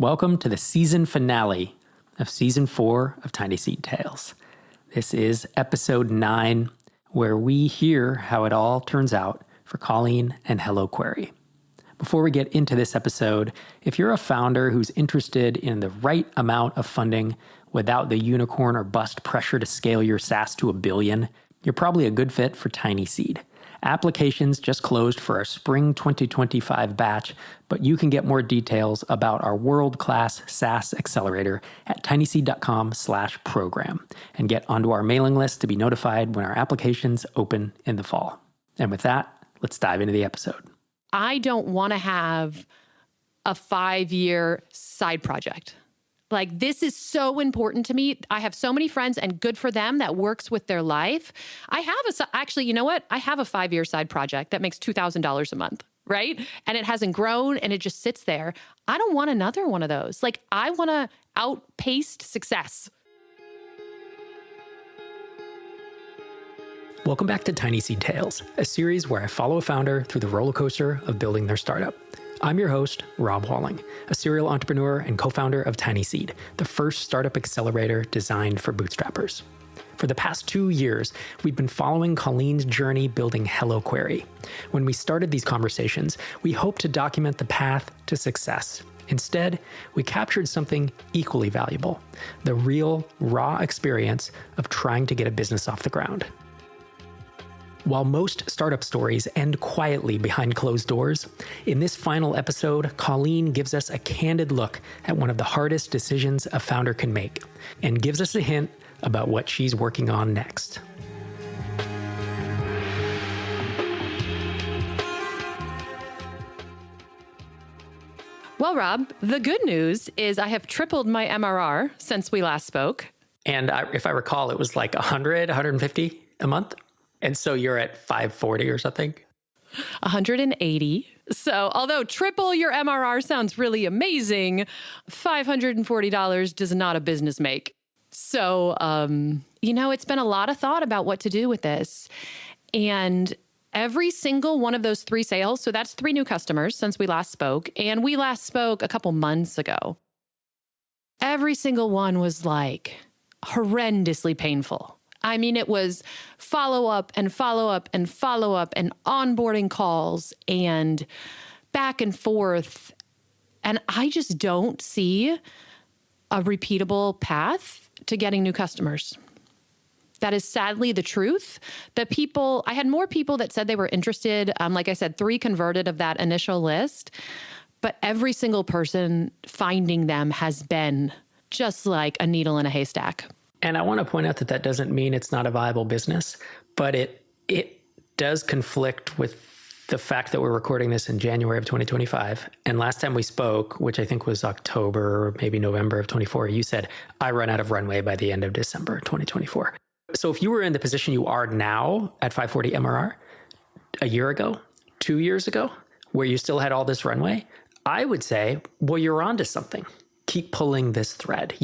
Welcome to the season finale of Season 4 of TinySeed Tales. This is Episode 9, where we hear how it all turns out for Colleen and Hello Query. Before we get into this episode, if you're a founder who's interested in the right amount of funding without the unicorn or bust pressure to scale your SaaS to $1 billion, you're probably a good fit for TinySeed. Applications just closed for our spring 2025 batch, but you can get more details about our world-class SaaS accelerator at tinyseed.com/program and get onto our mailing list to be notified when our applications open in the fall. And with that, let's dive into the episode. I don't want to have a 5-year side project. Like, this is so important to me. I have so many friends, and good for them, that works with their life. Actually, you know what? I have a 5-year side project that makes $2,000 a month, right? And it hasn't grown and it just sits there. I don't want another one of those. Like, I want to outpace success. Welcome back to TinySeed Tales, a series where I follow a founder through the roller coaster of building their startup. I'm your host, Rob Walling, a serial entrepreneur and co-founder of TinySeed, the first startup accelerator designed for bootstrappers. For the past 2 years, we've been following Colleen's journey building Hello Query. When we started these conversations, we hoped to document the path to success. Instead, we captured something equally valuable, the real, raw experience of trying to get a business off the ground. While most startup stories end quietly behind closed doors, in this final episode, Colleen gives us a candid look at one of the hardest decisions a founder can make, and gives us a hint about what she's working on next. Well, Rob, the good news is I have tripled my MRR since we last spoke. And if I recall, it was like 100, 150 a month. And so you're at 540 or something? 180. So although triple your MRR sounds really amazing, $540 does not a business make. So, it's been a lot of thought about what to do with this. And every single one of those 3 sales, so that's 3 new customers since we last spoke, and we last spoke a couple months ago. Every single one was like horrendously painful. I mean, it was follow-up and follow-up and follow-up and onboarding calls and back and forth. And I just don't see a repeatable path to getting new customers. That is sadly the truth. I had more people that said they were interested. Like I said, 3 converted of that initial list. But every single person finding them has been just like a needle in a haystack. And I want to point out that doesn't mean it's not a viable business, but it does conflict with the fact that we're recording this in January of 2025. And last time we spoke, which I think was October or maybe November of 24, you said, I run out of runway by the end of December 2024. So if you were in the position you are now at 540 MRR a year ago, 2 years ago, where you still had all this runway, I would say, well, you're onto something. Keep pulling this thread,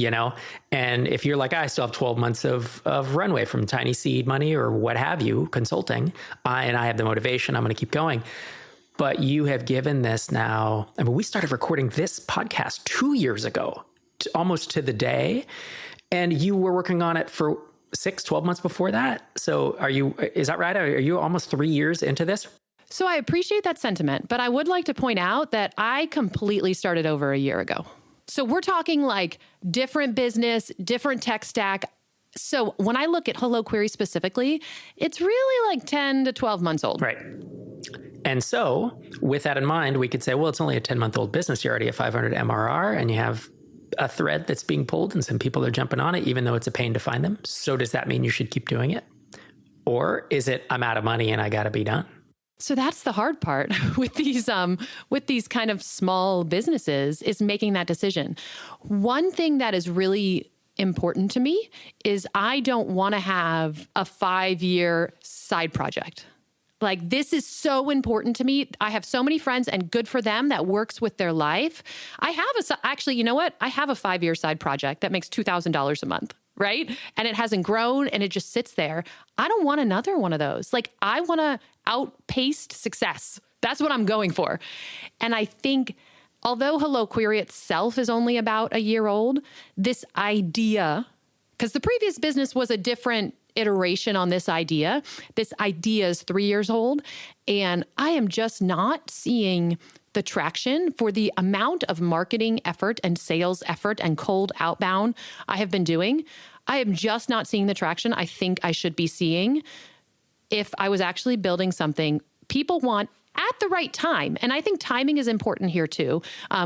And if you're like, I still have 12 months of runway from TinySeed money or what have you, consulting, and I have the motivation, I'm going to keep going. But you have given this now, we started recording this podcast 2 years ago, almost to the day. And you were working on it for 12 months before that. So is that right? Are you almost 3 years into this? So I appreciate that sentiment, but I would like to point out that I completely started over a year ago. So we're talking like different business, different tech stack. So when I look at Hello Query specifically, it's really like 10 to 12 months old. Right. And so with that in mind, we could say, well, it's only a 10-month-old business. You're already at 500 MRR and you have a thread that's being pulled and some people are jumping on it, even though it's a pain to find them. So does that mean you should keep doing it? Or is it, I'm out of money and I got to be done? So that's the hard part with these kind of small businesses, is making that decision. One thing that is really important to me is I don't want to have a 5-year side project. Like, this is so important to me. I have so many friends, and good for them, that works with their life. Actually, you know what? I have a 5-year side project that makes $2,000 a month, right? And it hasn't grown and it just sits there. I don't want another one of those. Like, I want to outpace success. That's what I'm going for. And I think although Hello Query itself is only about a year old, this idea, because the previous business was a different iteration on this idea is 3 years old, and I am just not seeing the traction for the amount of marketing effort and sales effort and cold outbound I have been doing. I am just not seeing the traction I think I should be seeing if I was actually building something people want at the right time. And I think timing is important here too.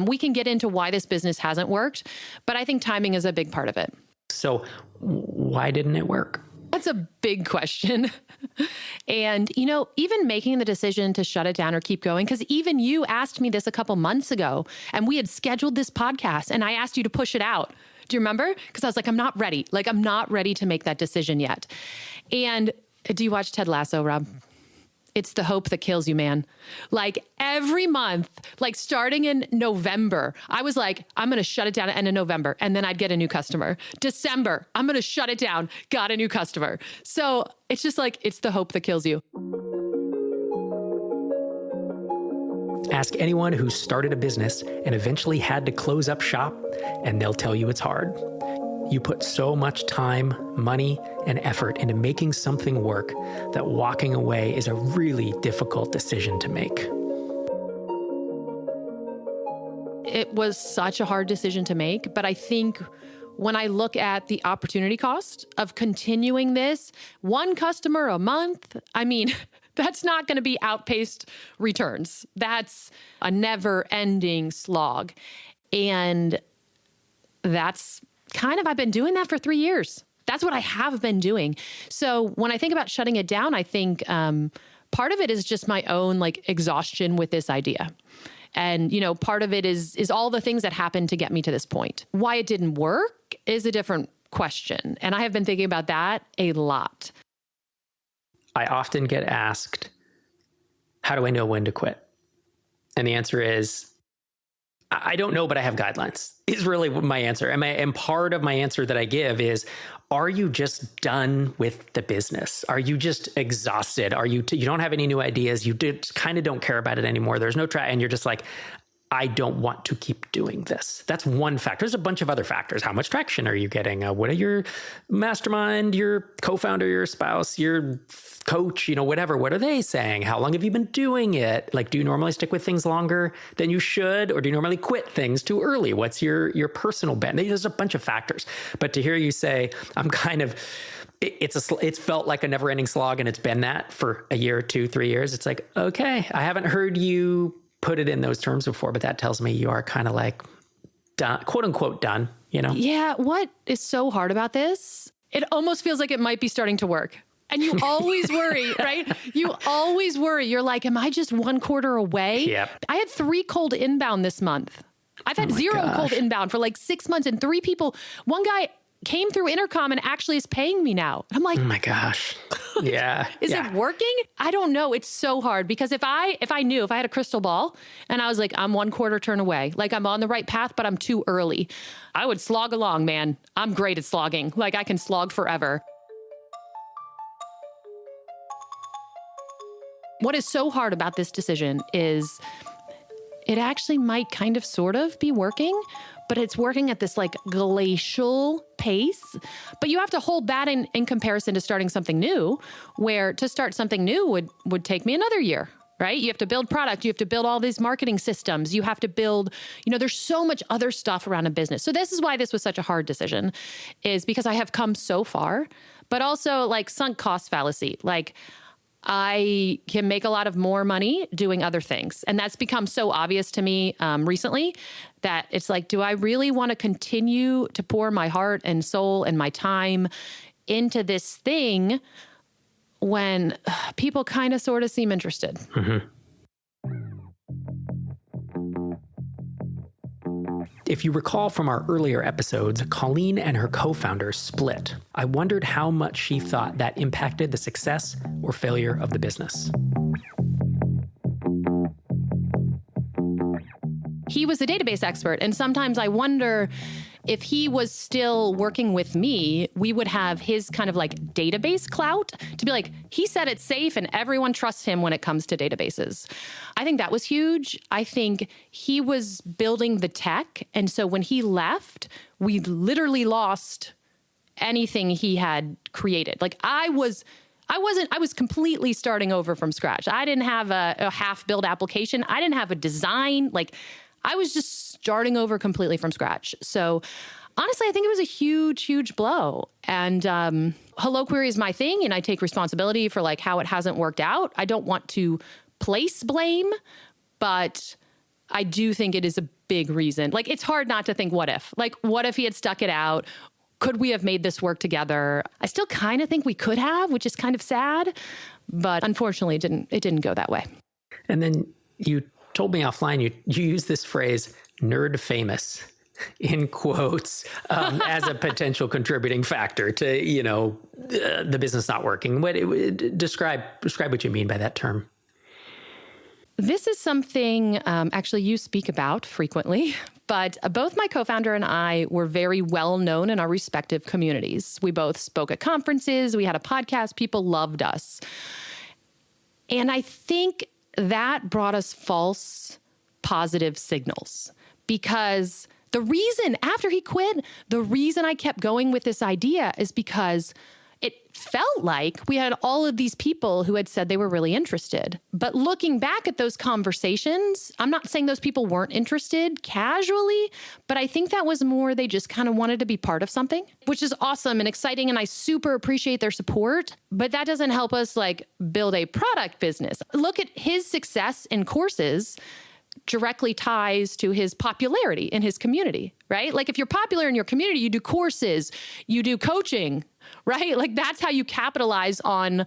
We can get into why this business hasn't worked, but I think timing is a big part of it. So why didn't it work? That's a big question. And, even making the decision to shut it down or keep going, because even you asked me this a couple months ago, and we had scheduled this podcast, and I asked you to push it out. Do you remember? Because I was like, I'm not ready. I'm not ready to make that decision yet. And do you watch Ted Lasso, Rob? It's the hope that kills you, man. Every month, starting in November, I was like, I'm going to shut it down at the end of November, and then I'd get a new customer. December, I'm going to shut it down, got a new customer. So it's just it's the hope that kills you. Ask anyone who started a business and eventually had to close up shop, and they'll tell you it's hard. You put so much time, money, and effort into making something work that walking away is a really difficult decision to make. It was such a hard decision to make, but I think when I look at the opportunity cost of continuing this, one customer a month, that's not going to be outpaced returns. That's a never-ending slog. And that's I've been doing that for 3 years. That's what I have been doing. So when I think about shutting it down, I think part of it is just my own exhaustion with this idea. And, part of it is all the things that happened to get me to this point. Why it didn't work is a different question. And I have been thinking about that a lot. I often get asked, how do I know when to quit? And the answer is, I don't know, but I have guidelines, is really my answer. And part of my answer that I give is, are you just done with the business? Are you just exhausted? Are you don't have any new ideas? You kind of don't care about it anymore. There's no and you're just like, I don't want to keep doing this. That's one factor. There's a bunch of other factors. How much traction are you getting? What are your mastermind, your co-founder, your spouse, your coach, whatever, what are they saying? How long have you been doing it? Do you normally stick with things longer than you should? Or do you normally quit things too early? What's your personal bent? There's a bunch of factors. But to hear you say, it's felt like a never ending slog, and it's been that for a year, 2, 3 years. It's like, okay, I haven't heard you put it in those terms before, but that tells me you are kind of done, quote unquote done, Yeah. What is so hard about this? It almost feels like it might be starting to work. And you always worry, right? You always worry. You're like, am I just 1 quarter away? Yep. I had 3 cold inbound this month. I've had 0 cold inbound for 6 months, and 3 people, one guy came through Intercom and actually is paying me now. I'm like, oh my gosh. Yeah. Is it working? I don't know. It's so hard because if I had a crystal ball and I was like, I'm 1 quarter turn away, I'm on the right path, but I'm too early, I would slog along, man. I'm great at slogging. I can slog forever. What is so hard about this decision is it actually might kind of sort of be working, but it's working at this glacial pace. But you have to hold that in comparison to starting something new, where to start something new would take me another year, right? You have to build product. You have to build all these marketing systems. You have to build, there's so much other stuff around a business. So this is why this was such a hard decision, is because I have come so far, but also sunk cost fallacy. I can make a lot of more money doing other things. And that's become so obvious to me recently that it's do I really want to continue to pour my heart and soul and my time into this thing when people kind of sort of seem interested? Mm-hmm. If you recall from our earlier episodes, Colleen and her co-founder split. I wondered how much she thought that impacted the success or failure of the business. He was a database expert, and sometimes I wonder if he was still working with me, we would have his kind of like database clout to be like, he said it's safe and everyone trusts him when it comes to databases. I think that was huge. I think he was building the tech. And so when he left, we literally lost anything he had created. Like I was completely starting over from scratch. I didn't have a half-built application. I didn't have a design. Like I was just starting over completely from scratch. So honestly, I think it was a huge, huge blow. And Hello Query is my thing, and I take responsibility for like how it hasn't worked out. I don't want to place blame, but I do think it is a big reason. Like it's hard not to think, what if? Like what if he had stuck it out? Could we have made this work together? I still kind of think we could have, which is kind of sad, but unfortunately it didn't go that way. And then you told me offline, you use this phrase, nerd famous, in quotes, as a potential contributing factor to, the business not working. Describe what you mean by that term. This is something actually you speak about frequently, but both my co-founder and I were very well known in our respective communities. We both spoke at conferences. We had a podcast. People loved us. And I think that brought us false positive signals, because the reason after he quit, the reason I kept going with this idea is because it felt like we had all of these people who had said they were really interested. But looking back at those conversations, I'm not saying those people weren't interested casually, but I think that was more they just kind of wanted to be part of something, which is awesome and exciting. And I super appreciate their support, but that doesn't help us like build a product business. Look at his success in courses directly ties to his popularity in his community, right? Like if you're popular in your community, you do courses, you do coaching, right? Like that's how you capitalize on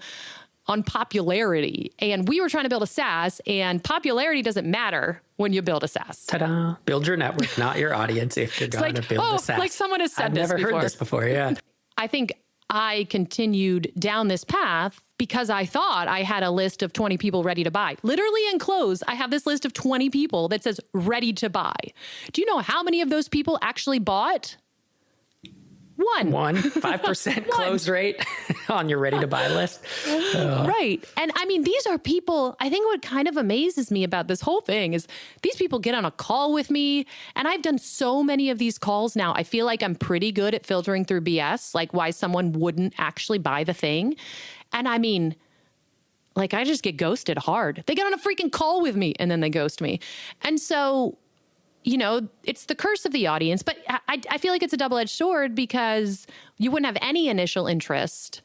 popularity. And we were trying to build a SaaS, and popularity doesn't matter when you build a SaaS. Ta-da. Build your network, not your audience, if you're going to build a SaaS. Like someone has said I've this never before. heard this before, yeah. I think I continued down this path because I thought I had a list of 20 people ready to buy. Literally in close, I have this list of 20 people that says ready to buy. Do you know how many of those people actually bought? One. 5% close rate on your ready to buy list. Right. And I mean, these are people, I think what kind of amazes me about this whole thing is these people get on a call with me, and I've done so many of these calls now. I feel like I'm pretty good at filtering through BS, like why someone wouldn't actually buy the thing. And I mean, like I just get ghosted hard. They get on a freaking call with me and then they ghost me. And so, it's the curse of the audience, but I feel like it's a double-edged sword because you wouldn't have any initial interest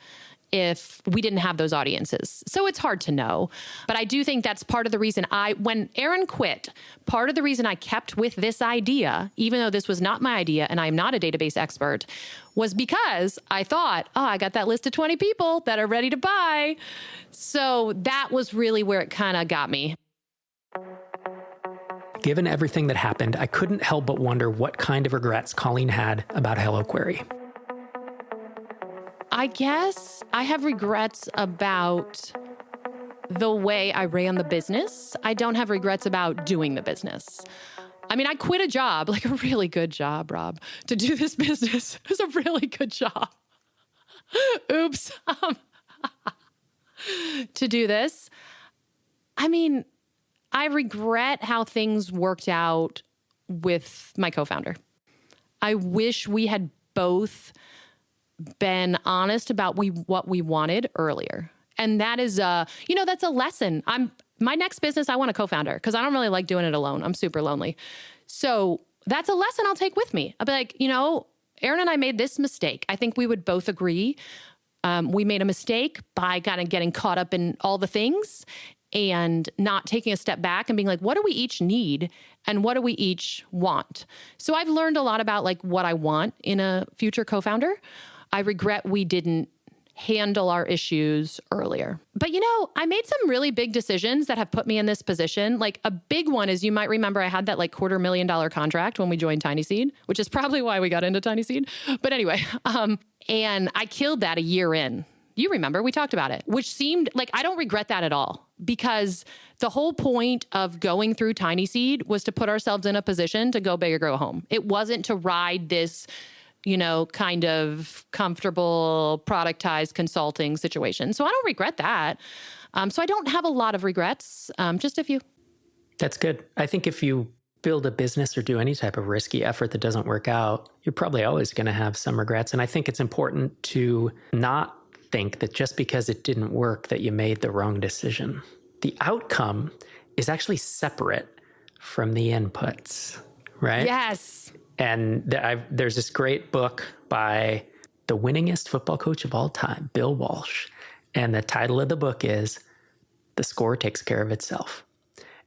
if we didn't have those audiences. So it's hard to know. But I do think that's part of the reason when Aaron quit, part of the reason I kept with this idea, even though this was not my idea and I'm not a database expert, was because I thought, I got that list of 20 people that are ready to buy. So that was really where it kind of got me. Given everything that happened, I couldn't help but wonder what kind of regrets Colleen had about Hello Query. I guess I have regrets about the way I ran the business. I don't have regrets about doing the business. I mean, I quit a job, like a really good job, Rob, to do this business. It was a really good job. Oops. To do this. I mean, I regret how things worked out with my co-founder. I wish we had both been honest about what we wanted earlier. And that is, that's a lesson. My next business, I want a co-founder because I don't really like doing it alone. I'm super lonely. So that's a lesson I'll take with me. I'll be like, Aaron and I made this mistake. I think we would both agree. We made a mistake by kind of getting caught up in all the things and not taking a step back and being like, what do we each need and what do we each want? So I've learned a lot about like what I want in a future co-founder. I regret we didn't handle our issues earlier. But I made some really big decisions that have put me in this position. Like a big one is, you might remember I had that like $250,000 contract when we joined TinySeed, which is probably why we got into TinySeed. But anyway, and I killed that a year in. You remember, we talked about it, which seemed like I don't regret that at all, because the whole point of going through TinySeed was to put ourselves in a position to go big or go home. It wasn't to ride this, kind of comfortable productized consulting situation. So I don't regret that. So I don't have a lot of regrets, just a few. That's good. I think if you build a business or do any type of risky effort that doesn't work out, you're probably always going to have some regrets. And I think it's important to not think that just because it didn't work that you made the wrong decision. The outcome is actually separate from the inputs, right? Yes. And there's this great book by the winningest football coach of all time, Bill Walsh. And the title of the book is The Score Takes Care of Itself.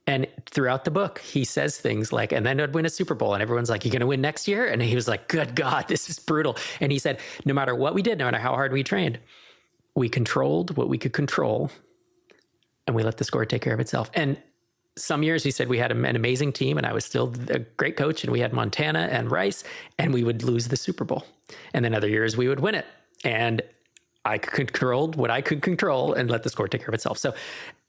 And throughout the book, he says things like, and then I'd win a Super Bowl. And everyone's like, you going to win next year? And he was like, good God, this is brutal. And he said, no matter what we did, no matter how hard we trained, we controlled what we could control, and we let the score take care of itself. And some years, he said, we had an amazing team, and I was still a great coach, and we had Montana and Rice, and we would lose the Super Bowl. And then other years, we would win it. And I controlled what I could control and let the score take care of itself. So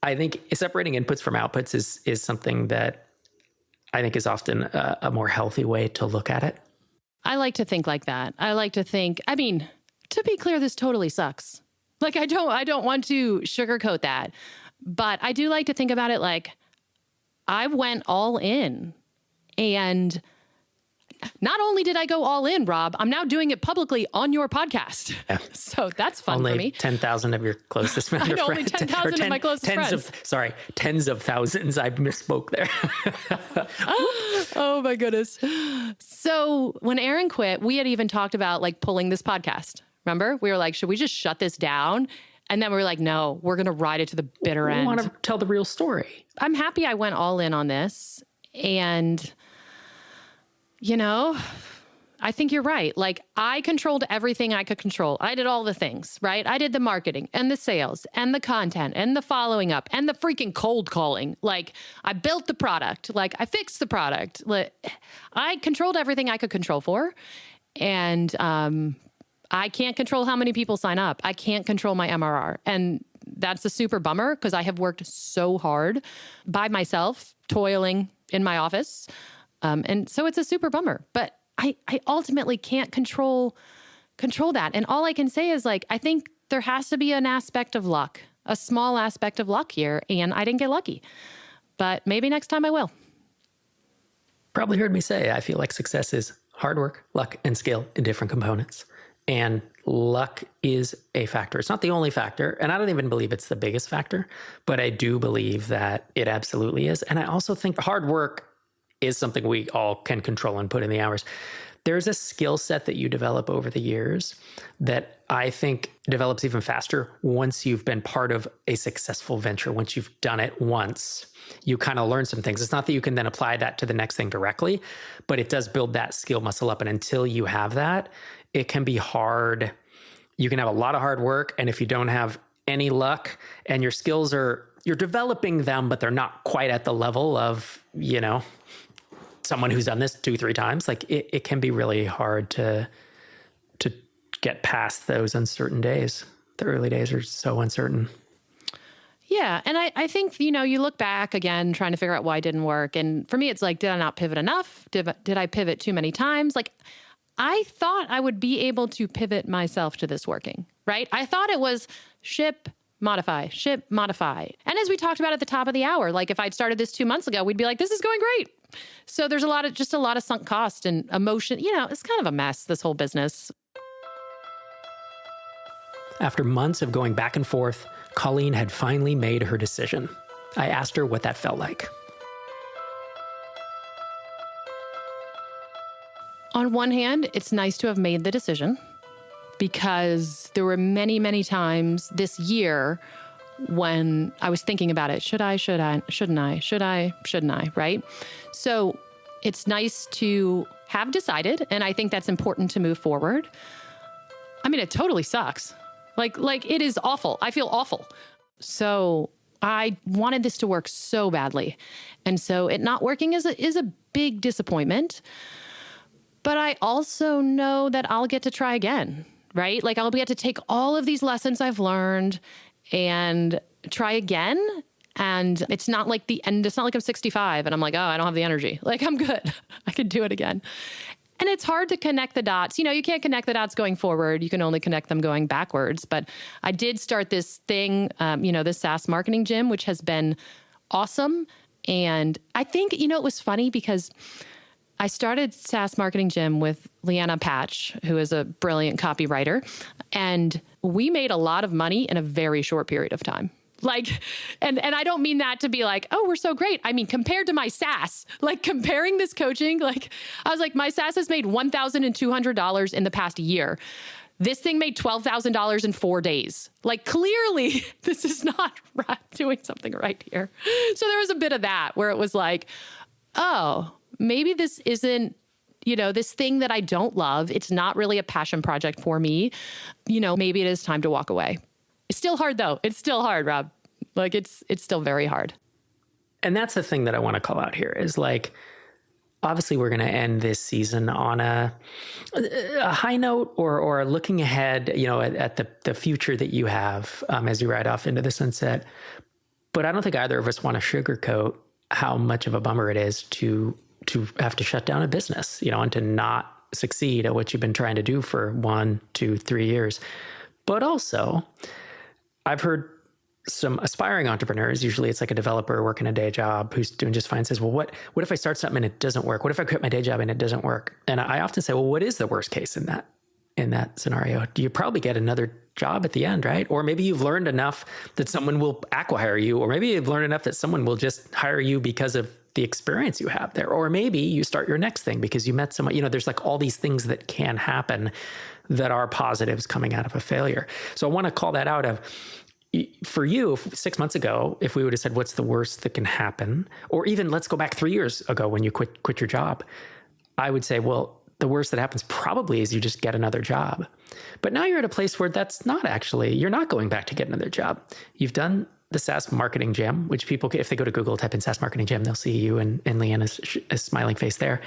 I think separating inputs from outputs is something that I think is often a more healthy way to look at it. I like to think like that. I like to think, to be clear, this totally sucks. Like, I don't want to sugarcoat that, but I do like to think about it like I went all in, and not only did I go all in, Rob, I'm now doing it publicly on your podcast. Yeah. So that's fun for me. Only 10,000 of your closest friends. I know, only 10,000 of my closest friends. Tens of thousands. I misspoke there. Oh my goodness. So when Aaron quit, we had even talked about like pulling this podcast. Remember? We were like, should we just shut this down? And then we were like, no, we're going to ride it to the bitter end. We want to tell the real story. I'm happy I went all in on this. And, I think you're right. Like, I controlled everything I could control. I did all the things, right? I did the marketing and the sales and the content and the following up and the freaking cold calling. Like, I built the product. Like, I fixed the product. Like, I controlled everything I could control for. And, I can't control how many people sign up. I can't control my MRR. And that's a super bummer because I have worked so hard by myself, toiling in my office. And so it's a super bummer. But I ultimately can't control that. And all I can say is, like, I think there has to be an aspect of luck, a small aspect of luck here. And I didn't get lucky. But maybe next time I will. Probably heard me say, I feel like success is hard work, luck, and skill in different components. And luck is a factor. It's not the only factor. And I don't even believe it's the biggest factor, but I do believe that it absolutely is. And I also think hard work is something we all can control and put in the hours. There's a skill set that you develop over the years that I think develops even faster once you've been part of a successful venture. Once you've done it once, you kind of learn some things. It's not that you can then apply that to the next thing directly, but it does build that skill muscle up. And until you have that, it can be hard. You can have a lot of hard work, and if you don't have any luck and your skills you're developing them, but they're not quite at the level of, someone who's done this 2-3 times, like it can be really hard to get past those uncertain days. The early days are so uncertain. Yeah. And I think, you look back again, trying to figure out why it didn't work. And for me, it's like, did I not pivot enough? Did I pivot too many times? Like, I thought I would be able to pivot myself to this working, right? I thought it was ship, modify. And as we talked about at the top of the hour, like if I'd started this 2 months ago, we'd be like, this is going great. So there's a lot of sunk cost and emotion. It's kind of a mess, this whole business. After months of going back and forth, Colleen had finally made her decision. I asked her what that felt like. On one hand, it's nice to have made the decision because there were many, many times this year when I was thinking about it. Shouldn't I, right? So it's nice to have decided, and I think that's important to move forward. It totally sucks. Like it is awful. I feel awful. So I wanted this to work so badly. And so it not working is a big disappointment. But I also know that I'll get to try again right? Like I'll get to take all of these lessons I've learned and try again. And it's not like the end. It's not like I'm 65 and I'm like, oh, I don't have the energy. Like I'm good. I could do it again. And it's hard to connect the dots. You can't connect the dots going forward. You can only connect them going backwards. But I did start this thing, this SaaS marketing gym, which has been awesome. And I think, it was funny because I started SaaS Marketing Gym with Leanna Patch, who is a brilliant copywriter. And we made a lot of money in a very short period of time. Like, and I don't mean that to be like, oh, we're so great. I mean, compared to my SaaS, like comparing this coaching, like I was like, my SaaS has made $1,200 in the past year. This thing made $12,000 in 4 days. Like clearly this is not doing something right here. So there was a bit of that where it was like, oh, maybe this isn't, this thing that I don't love. It's not really a passion project for me. Maybe it is time to walk away. It's still hard though. It's still hard, Rob. Like it's still very hard. And that's the thing that I want to call out here is like, obviously we're going to end this season on a high note or looking ahead, at the future that you have as you ride off into the sunset. But I don't think either of us want to sugarcoat how much of a bummer it is to have to shut down a business, and to not succeed at what you've been trying to do for 1, 2, 3 years. But also, I've heard some aspiring entrepreneurs, usually it's like a developer working a day job who's doing just fine, says, well, what if I start something and it doesn't work? What if I quit my day job and it doesn't work? And I often say, well, what is the worst case in that scenario? Do you probably get another job at the end, right? Or maybe you've learned enough that someone will acqui-hire you, or maybe you've learned enough that someone will just hire you because of the experience you have there. Or maybe you start your next thing because you met someone, there's like all these things that can happen that are positives coming out of a failure. So I want to call that out of, for you, 6 months ago, if we would have said, what's the worst that can happen? Or even let's go back 3 years ago when you quit your job, I would say, well, the worst that happens probably is you just get another job. But now you're at a place where that's not actually, you're not going back to get another job. You've done the SaaS Marketing Gym, which people, if they go to Google, type in SaaS Marketing Gym, they'll see you and Leanna's smiling face there.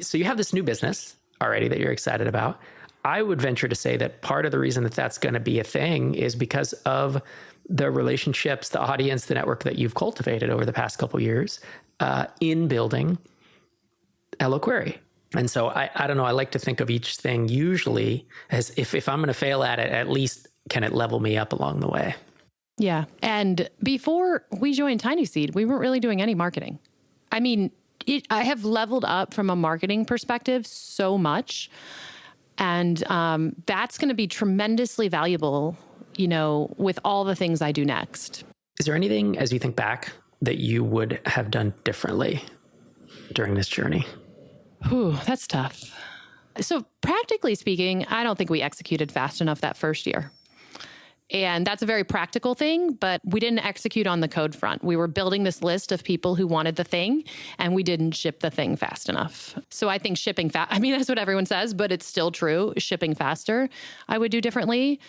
So you have this new business already that you're excited about. I would venture to say that part of the reason that that's going to be a thing is because of the relationships, the audience, the network that you've cultivated over the past couple of years in building Hello Query. And so I don't know, I like to think of each thing usually as if I'm going to fail at it, at least can it level me up along the way? Yeah. And before we joined TinySeed, we weren't really doing any marketing. I mean, I have leveled up from a marketing perspective so much. And that's going to be tremendously valuable, with all the things I do next. Is there anything, as you think back, that you would have done differently during this journey? Ooh, that's tough. So practically speaking, I don't think we executed fast enough that first year. And that's a very practical thing, but we didn't execute on the code front. We were building this list of people who wanted the thing, and we didn't ship the thing fast enough. So I think shipping fast, that's what everyone says, but it's still true. Shipping faster, I would do differently.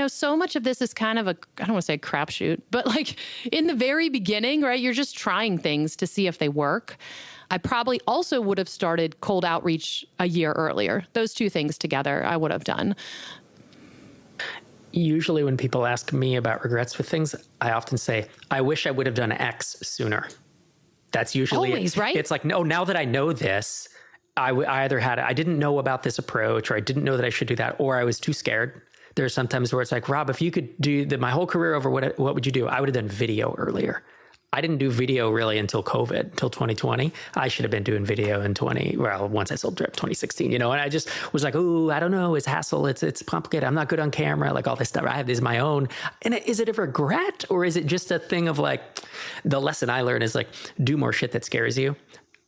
So much of this is kind of I don't want to say a crapshoot, but like in the very beginning, right? You're just trying things to see if they work. I probably also would have started cold outreach a year earlier. Those two things together, I would have done. Usually when people ask me about regrets with things, I often say, I wish I would have done X sooner. That's usually always, right? It's like, no, now that I know this, I didn't know about this approach, or I didn't know that I should do that, or I was too scared. There's sometimes where it's like, Rob, if you could do my whole career over, what would you do? I would have done video earlier. I didn't do video really until COVID, until 2020. I should have been doing video in once I sold Drip, 2016, and I just was like, ooh, I don't know. It's hassle. It's complicated. I'm not good on camera, like all this stuff. I have this my own. And is it a regret, or is it just a thing of like, the lesson I learned is like, do more shit that scares you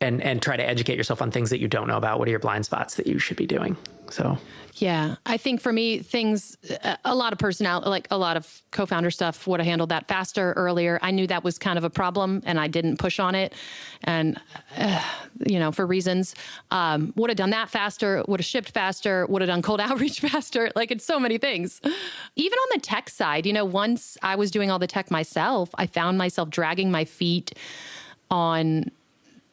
and try to educate yourself on things that you don't know about. What are your blind spots that you should be doing? So. Yeah, I think for me, a lot of personality, like a lot of co-founder stuff would have handled that faster, earlier. I knew that was kind of a problem and I didn't push on it. And, for reasons, would have done that faster, would have shipped faster, would have done cold outreach faster. Like it's so many things. Even on the tech side, once I was doing all the tech myself, I found myself dragging my feet on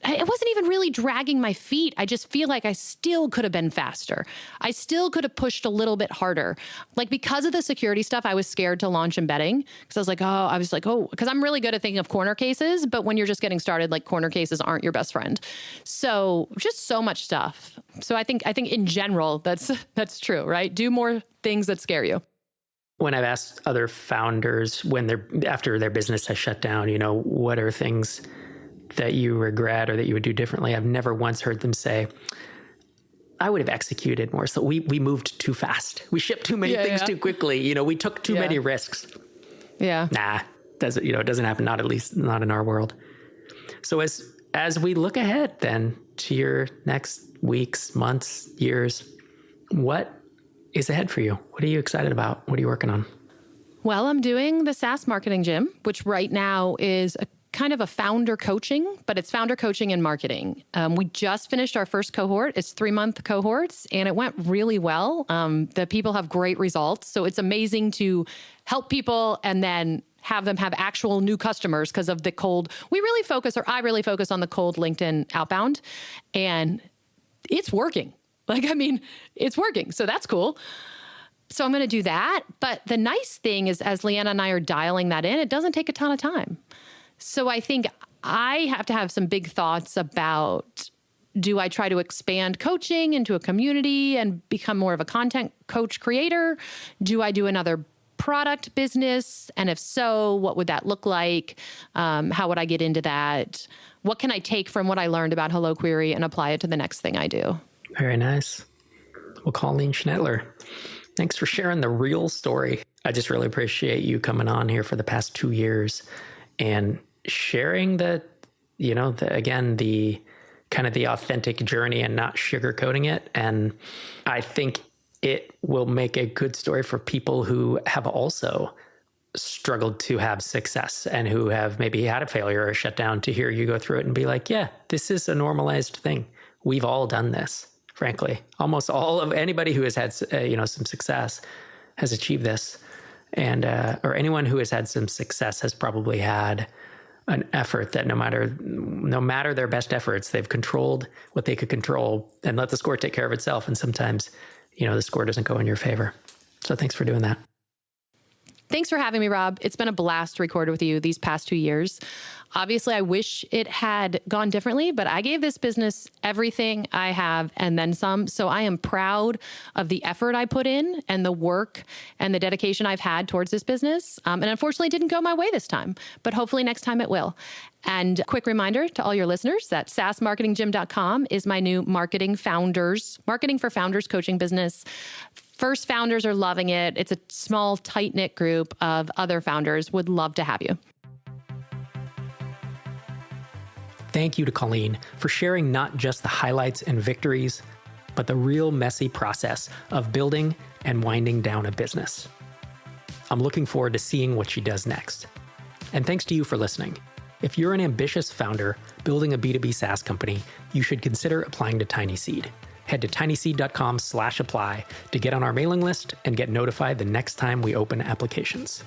it wasn't even really dragging my feet. I just feel like I still could have been faster. I still could have pushed a little bit harder. Like because of the security stuff, I was scared to launch embedding because I was like, because I'm really good at thinking of corner cases, but when you're just getting started, like corner cases aren't your best friend. So just so much stuff. So I think in general, that's true, right? Do more things that scare you. When I've asked other founders after their business has shut down, what are things that you regret or that you would do differently? I've never once heard them say, I would have executed more. So we moved too fast. We shipped too many things too quickly. We took too many risks. Yeah. Nah, it doesn't happen. Not in our world. So as we look ahead then to your next weeks, months, years, what is ahead for you? What are you excited about? What are you working on? Well, I'm doing the SaaS marketing gym, which right now is a kind of a founder coaching, but it's founder coaching and marketing. We just finished our first cohort. It's 3-month cohorts and it went really well. The people have great results. So it's amazing to help people and then have them have actual new customers because of the cold. I really focus on the cold LinkedIn outbound and it's working. It's working. So that's cool. So I'm going to do that. But the nice thing is as Leanna and I are dialing that in, it doesn't take a ton of time. So I think I have to have some big thoughts about, do I try to expand coaching into a community and become more of a content coach creator? Do I do another product business? And if so, what would that look like? How would I get into that? What can I take from what I learned about Hello Query and apply it to the next thing I do? Very nice. Well, Colleen Schnettler, thanks for sharing the real story. I just really appreciate you coming on here for the past 2 years and sharing the kind of the authentic journey and not sugarcoating it. And I think it will make a good story for people who have also struggled to have success and who have maybe had a failure or a shutdown, to hear you go through it and be like, yeah, this is a normalized thing. We've all done this, frankly. Almost all of anybody who has had, some success has achieved this. And, or anyone who has had some success has probably had an effort that no matter their best efforts, they've controlled what they could control and let the score take care of itself. And sometimes, the score doesn't go in your favor. So thanks for doing that. Thanks for having me, Rob. It's been a blast to record with you these past 2 years. Obviously, I wish it had gone differently, but I gave this business everything I have and then some. So I am proud of the effort I put in and the work and the dedication I've had towards this business. And unfortunately, it didn't go my way this time, but hopefully next time it will. And quick reminder to all your listeners that SaaSmarketingGym.com is my new marketing for founders coaching business. First founders are loving it. It's a small, tight-knit group of other founders. Would love to have you. Thank you to Colleen for sharing not just the highlights and victories, but the real messy process of building and winding down a business. I'm looking forward to seeing what she does next. And thanks to you for listening. If you're an ambitious founder building a B2B SaaS company, you should consider applying to TinySeed. Head to tinyseed.com/apply to get on our mailing list and get notified the next time we open applications.